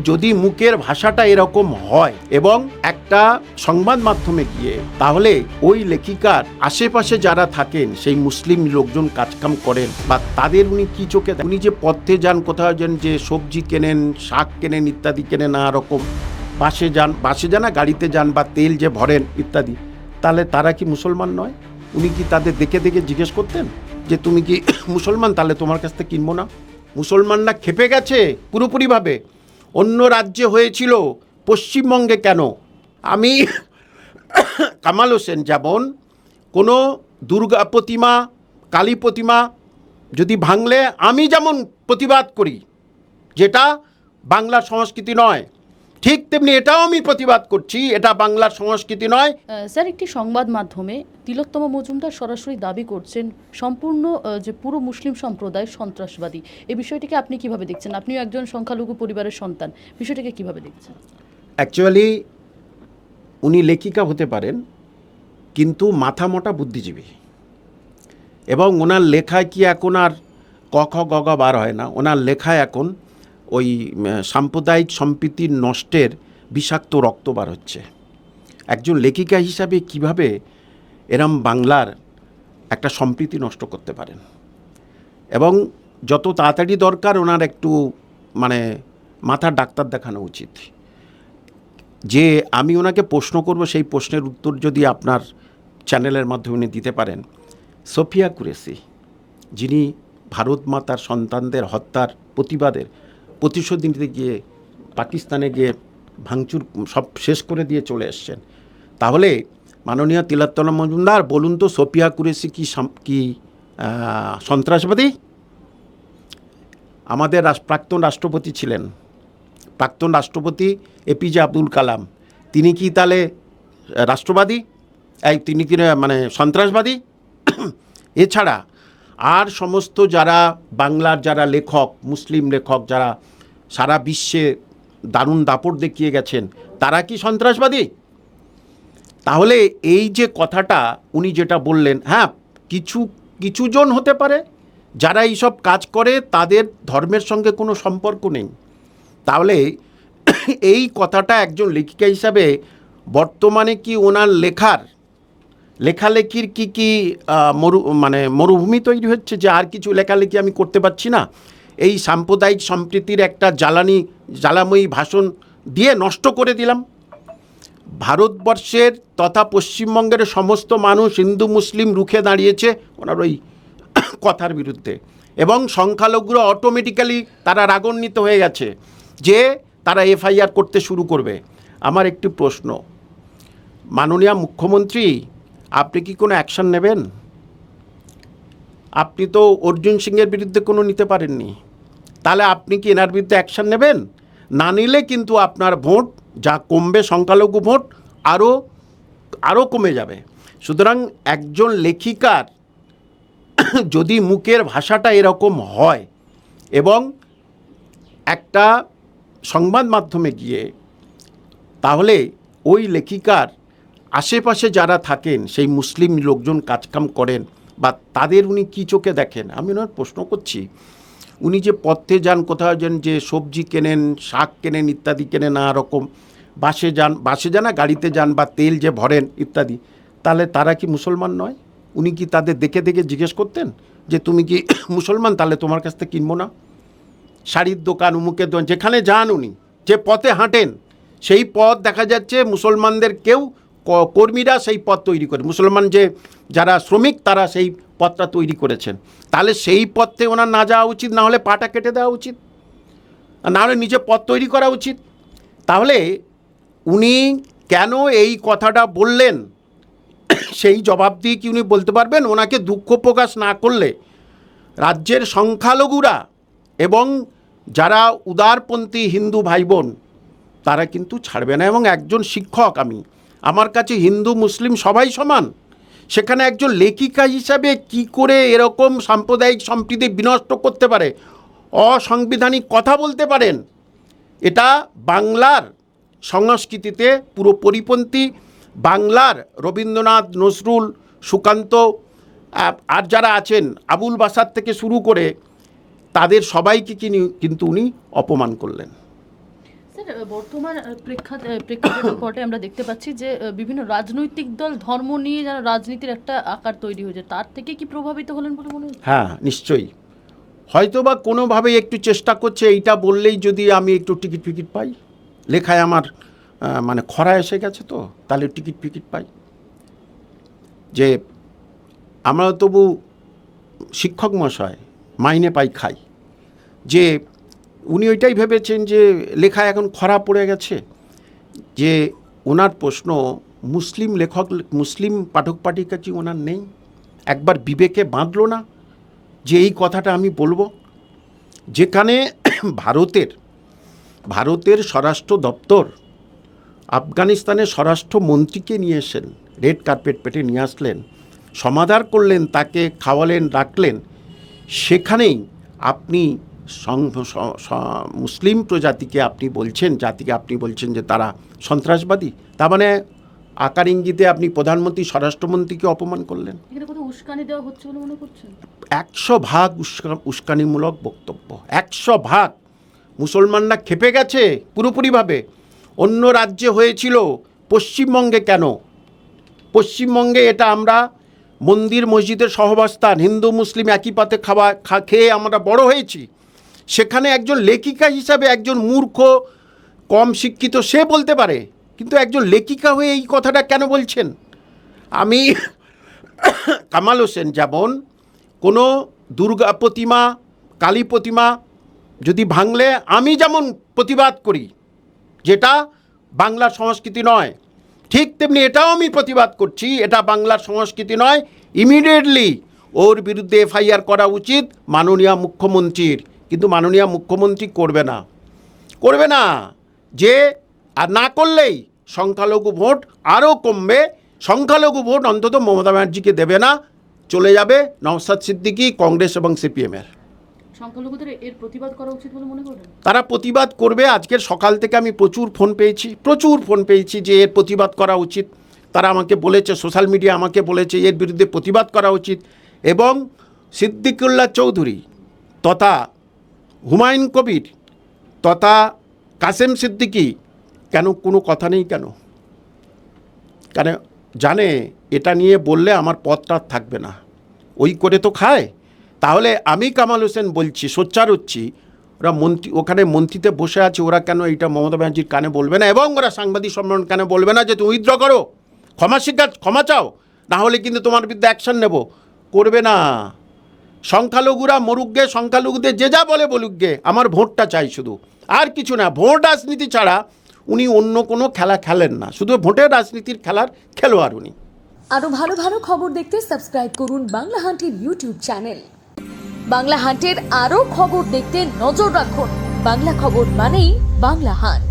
যদি মুখের ভাষাটা এরকম হয় এবং একটা সংবাদ মাধ্যমে গিয়ে, তাহলে ওই লেখিকার আশেপাশে যারা থাকেন সেই মুসলিম লোকজন কাজকাম করেন বা তাদের উনি কি চোখে, উনি যে পথে যান, কোথাও যান, যে সবজি কেনেন, শাক কেনেন, ইত্যাদি কেনেন, নানা রকম বাসে যান না, গাড়িতে যান, বা তেল যে ভরেন ইত্যাদি, তাহলে তারা কি মুসলমান নয়? উনি কি তাদের দেখে দেখে জিজ্ঞেস করতেন যে তুমি কি মুসলমান, তাহলে তোমার কাছ থেকে কিনবো না? মুসলমানরা খেপে গেছে পুরোপুরিভাবে। অন্য রাজ্যে হয়েছিল, পশ্চিমবঙ্গে কেন? আমি কামাল হোসেন যেমন কোনো দুর্গা প্রতিমা, কালী প্রতিমা যদি ভাঙলে আমি যেমন প্রতিবাদ করি, যেটা বাংলার সংস্কৃতি নয়, ঠিক তেমনি এটাও আমি প্রতিবাদ করছি, এটা বাংলার সংস্কৃতি নয়। স্যার, একটি সংবাদ মাধ্যমে তিলোত্তমা মজুমদার সরাসরি দাবি করছেন সম্পূর্ণ যে পুরো মুসলিম সম্প্রদায় সন্ত্রাসবাদী। এই বিষয়টিকে আপনি কিভাবে দেখছেন? আপনিও একজন সংখ্যালঘু পরিবারের সন্তান, বিষয়টিকে কিভাবে দেখছেন? অ্যাকচুয়ালি উনি লেখিকা হতে পারেন, কিন্তু মাথা মোটা বুদ্ধিজীবী, এবং ওনার লেখায় কি এখন আর ক খ গ ঘ বার হয় না। ওনার লেখায় এখন ওই সাম্প্রদায়িক সম্প্রীতির নষ্টের বিষাক্ত রক্ত বার হচ্ছে। একজন লেখিকা হিসাবে কিভাবে এরম বাংলার একটা সম্প্রীতি নষ্ট করতে পারেন? এবং যত তাড়াতাড়ি দরকার ওনার একটু মানে মাথার ডাক্তার দেখানো উচিত। যে আমি ওনাকে প্রশ্ন করব, সেই প্রশ্নের উত্তর যদি আপনার চ্যানেলের মাধ্যমে উনি দিতে পারেন। সোফিয়া কুরেশি, যিনি ভারত মাতার সন্তানদের হত্যার প্রতিশোধ নিতে গিয়ে পাকিস্তানে গিয়ে ভাঙচুর সব শেষ করে দিয়ে চলে এসছেন, তাহলে মাননীয় তিলোত্তমা মজুমদার বলুন তো, সোফিয়া কুরেশি কি সন্ত্রাসবাদী? আমাদের প্রাক্তন রাষ্ট্রপতি ছিলেন, প্রাক্তন রাষ্ট্রপতি এপিজে আব্দুল কালাম, তিনি কি তাহলে রাষ্ট্রবাদী? তিনি কি মানে সন্ত্রাসবাদী? এছাড়া আর সমস্ত যারা বাংলার যারা লেখক, মুসলিম লেখক যারা সারা বিশ্বে দারুণ দাপট দেখিয়ে গেছেন, তারা কি সন্ত্রাসবাদী? তাহলে এই যে কথাটা উনি যেটা বললেন, হ্যাঁ, কিছু জন হতে পারে যারা এইসব কাজ করে, তাদের ধর্মের সঙ্গে কোনো সম্পর্ক নেই। তাহলে এই কথাটা একজন লেখিকা হিসাবে বর্তমানে কি ওনার লেখালেখির কি মরুভূমি তৈরি হচ্ছে, যে আর কিছু লেখালেখি আমি করতে পারছি না, এই সাম্প্রদায়িক সম্প্রীতির একটা জ্বালাময়ী ভাষণ দিয়ে নষ্ট করে দিলাম? ভারতবর্ষের তথা পশ্চিমবঙ্গের সমস্ত মানুষ, হিন্দু মুসলিম, রুখে দাঁড়িয়েছে ওনার ওই কথার বিরুদ্ধে, এবং সংখ্যালঘুরা অটোমেটিক্যালি তারা রাগান্বিত হয়ে গেছে যে তারা এফআইআর করতে শুরু করবে। আমার একটি প্রশ্ন, মাননীয় মুখ্যমন্ত্রী, আপনি কি কোনো অ্যাকশন নেবেন? আপনি তো অর্জুন সিংয়ের বিরুদ্ধে কোনো নিতে পারেননি, তাহলে আপনি কি এনার বিরুদ্ধে অ্যাকশন নেবেন? না নিলে কিন্তু আপনার ভোট যা কমবে, সংখ্যালঘু ভোট আরও কমে যাবে। সুতরাং একজন লেখিকার যদি মুখের ভাষাটা এরকম হয় এবং একটা সংবাদ মাধ্যমে গিয়ে, তাহলে ওই লেখিকার আশেপাশে যারা থাকেন সেই মুসলিম লোকজন কাজকাম করেন বা তাদের উনি কি চোখে দেখেন? আমি ওনার প্রশ্ন করছি, উনি যে পথে যান, কোথাও যান, যে সবজি কেনেন, শাক কেনেন, ইত্যাদি কেনেন, নানা রকম বাসে যান না, গাড়িতে যান, বা তেল যে ভরেন ইত্যাদি, তাহলে তারা কি মুসলমান নয়? উনি কি তাদের দেখে দেখে জিজ্ঞেস করতেন যে তুমি কি মুসলমান, তাহলে তোমার কাছ থেকে কিনবো না? শাড়ির দোকান, উমুকের দোকান, যেখানে যান উনি, যে পথে হাঁটেন, সেই পথ দেখা যাচ্ছে মুসলমানদের কর্মীরা সেই পথ তৈরি করে, মুসলমান যারা শ্রমিক তারা সেই পথটা তৈরি করেছেন। তাহলে সেই পথে ওনার না যাওয়া উচিত, না হলে পাটা কেটে দেওয়া উচিত, না হলে নিজে পথ তৈরি করা উচিত। তাহলে উনি কেন এই কথাটা বললেন, সেই জবাব দিয়ে কি উনি বলতে পারবেন? ওনাকে দুঃখ প্রকাশ না করলে রাজ্যের সংখ্যালঘুরা এবং যারা উদারপন্থী হিন্দু ভাই বোন, তারা কিন্তু ছাড়বে না। এবং একজন শিক্ষক, আমার কাছে হিন্দু মুসলিম সবাই সমান, সেখানে একজন লেখিকা হিসাবে কি করে এরকম সাম্প্রদায়িক সম্প্রীতি বিনষ্ট করতে পারে, অসাংবিধানিক কথা বলতে পারেন? এটা বাংলার সংস্কৃতিতে পুরো পরিপন্থী। বাংলার রবীন্দ্রনাথ, নজরুল, সুকান্ত আর যারা আছেন, আবুল বাসার থেকে শুরু করে, তাদের সবাইকে কিন্তু উনি অপমান করলেন। স্যার, বর্তমান প্রেক্ষাপটে আমরা দেখতে পাচ্ছি যে বিভিন্ন রাজনৈতিক দল ধর্ম নিয়ে যেন রাজনীতির একটা আকার তৈরি হয়েছে, তার থেকে কি প্রভাবিত হলেন বলে মনে হচ্ছে? হ্যাঁ, নিশ্চয়ই। হয়তো বা কোনোভাবে একটু চেষ্টা করছে এইটা বললেই যদি আমি একটু টিকিট ফিকিট পাই, লেখায় আমার মানে খরা এসে গেছে, তো তাহলে টিকিট ফিকিট পাই। যে আমরা তবু শিক্ষক মশাই মাইনে পাই খাই, যে উনি ওইটাই ভেবেছেন যে লেখায় এখন খরা পড়ে গেছে, যে ওনার প্রশ্ন মুসলিম লেখক মুসলিম পাঠক পাঠিকা কি ওনার নেই? একবার বিবেকে বাঁধলো না যে এই কথাটা আমি বলবো? যেখানে ভারতের স্বরাষ্ট্র দপ্তর আফগানিস্তানের স্বরাষ্ট্রমন্ত্রীকে নিয়ে এসেন, রেড কার্পেট পেটে নিয়ে আসলেন, সমাদর করলেন, তাকে খাওয়ালেন, রাখলেন, সেখানেই আপনি মুসলিম প্রজাতিকে আপনি বলছেন, জাতিকে আপনি বলছেন যে তারা সন্ত্রাসবাদী। তার মানে আকার ইঙ্গিতে আপনি প্রধানমন্ত্রী স্বরাষ্ট্রমন্ত্রীকে অপমান করলেন। এখানে কোথাও উস্কানি দেওয়া হচ্ছে বলে মনে করছেন? 100% উস্কানিমূলক বক্তব্য, 100%। মুসলমানরা ক্ষেপে গেছে পুরোপুরিভাবে। অন্য রাজ্যে হয়েছিল, পশ্চিমবঙ্গে কেন? পশ্চিমবঙ্গে এটা আমরা মন্দির মসজিদের সহবাস্থান, হিন্দু মুসলিম একই পাতে খেয়ে আমরা বড় হয়েছি। সেখানে একজন লেখিকা হিসাবে একজন মূর্খ কম শিক্ষিত সে বলতে পারে, কিন্তু একজন লেখিকা হয়ে এই কথাটা কেন বলছেন? আমি কামাল হোসেন যেমন কোনো দুর্গা প্রতিমা, কালী প্রতিমা যদি ভাঙলে আমি যেমন প্রতিবাদ করি, যেটা বাংলার সংস্কৃতি নয়, ঠিক তেমনি এটাও আমি প্রতিবাদ করছি, এটা বাংলার সংস্কৃতি নয়, ইমিডিয়েটলি ওর বিরুদ্ধে এফআইআর করা উচিত মাননীয় মুখ্যমন্ত্রীর। কিন্তু মাননীয় মুখ্যমন্ত্রী করবে না, যে আর না করলেই সংখ্যালঘু ভোট আরও কমবে। সংখ্যালঘু ভোট অন্তত মমতা ব্যানার্জিকে দেবে না, চলে যাবে নওশাদ সিদ্দিকী, কংগ্রেস এবং সিপিএমের। সংখ্যালঘুদের এর প্রতিবাদ করা উচিত বলে মনে করেন? তারা প্রতিবাদ করবে। আজকের সকাল থেকে আমি প্রচুর ফোন পেয়েছি যে এর প্রতিবাদ করা উচিত। তারা আমাকে বলেছে, সোশ্যাল মিডিয়া আমাকে বলেছে এর বিরুদ্ধে প্রতিবাদ করা উচিত। এবং সিদ্দিকুল্লাহ চৌধুরী তথা হুমায়ুন কবির তথা কাসেম সিদ্দিকী কেন কোনো কথা নেই কেন? জানে এটা নিয়ে বললে আমার পথটা থাকবে না, ওই করে তো খায়। তাহলে আমি কামাল হোসেন বলছি, সোচ্চার হচ্ছি, ওরা ওখানে মন্ত্রীতে বসে আছে, ওরা কেন এইটা মমতা ব্যানার্জির কানে বলবে না? এবং ওরা সাংবাদিক সম্মেলন কেন বলবে না যে তুমি উইথড্র করো, ক্ষমা চাও, না হলে কিন্তু তোমার বিরুদ্ধে অ্যাকশন নেব? করবে না। সংখ্যালঘুরা মরুকগে, সংখ্যালঘুদের যে যা বলে বলুকগে, আমার ভোটটা চাই শুধু, আর কিছু না। ভোট রাজনীতি ছাড়া উনি অন্য কোনো খেলা খেলেন না, শুধু ভোটের রাজনীতির খেলার খেলোয়াড় উনি। আরো ভালো ভালো খবর দেখতে সাবস্ক্রাইব করুন বাংলা হান্টের ইউটিউব চ্যানেল। বাংলা হান্টের আরো খবর দেখতে নজর রাখুন। বাংলা খবর মানেই বাংলা হান্ট।